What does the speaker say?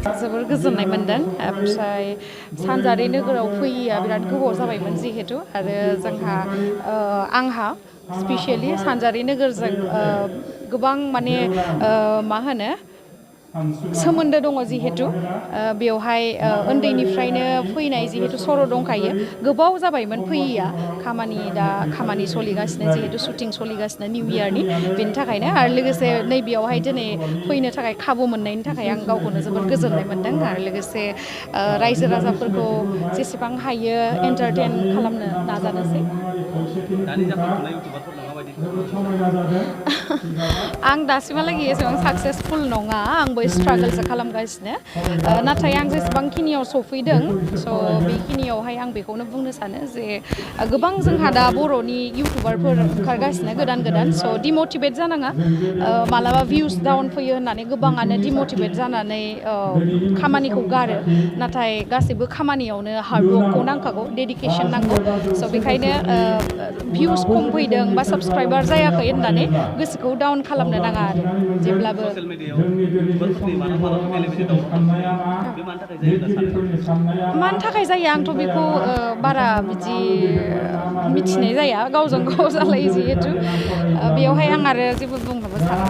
जोबोर गोजोननाय मोनदों ओमफ्राय सानजारि नोगोराव फैयैया बिराद गोबाव जाबायमोन जिहेतु आरो जोंहा आंहा स्पेसियेलि सानजारि नोगोरजों गोबां माने मा होनो सोमोन्दो दङ जिहेतु बेवहाय उन्दैनिफ्रायनो फैनाय जिहेतु सर' दंखायो गोबाव जाबायमोन फैयैया खामानि सोलिगासिनो जिहेतु शुटिं सोलिगासिनो निउ इयारनि बेनि थाखायनो आरो लोगोसे नैबेयावहाय दिनै फैनो थाखाय खाबु मोननायनि थाखाय आं गावखौनो जोबोद गोजोननाय मोनदों आरो लोगोसे रायजो राजाफोरखौ जेसेबां हायो एन्टारटेन खालामनो नाजानोसै आं दासिमहालागै एसेबां साक्सेसफुल नङा आंबो स्ट्रागोलसो खालामगासिनो नाथाय आं जेसेबांखिनियाव सफैदों स' बेखिनियावहाय आं बेखौनो बुंनो सानो जे गोबां जोंहा दा बर'नि इउटुबारफोर ओंखारगासिनो गोदान स' डिमटिभेट जानाङा मालाबा भिउस डाउन फैयो होननानै गोबाङानो डिमटिभेट जानानै खामानिखौ गारो नाथाय गासैबो खामानियावनो हार्डवर्कखौ नांखागौ डेडिकेसन नांगौ स' बेखायनो भिउस खम फैदों बा साबसक्राइबार जायाखै होननानै गोसोखौ डाउन खालामनो नाङा आरो जेब्लाबो मानि थाखाय जायो आंथ' बेखौ बारा बिदि मिथिनाय जाया गावजों गाव जालायो जिहेथु बेयावहाय आं आरो जेबो बुंनोबो साना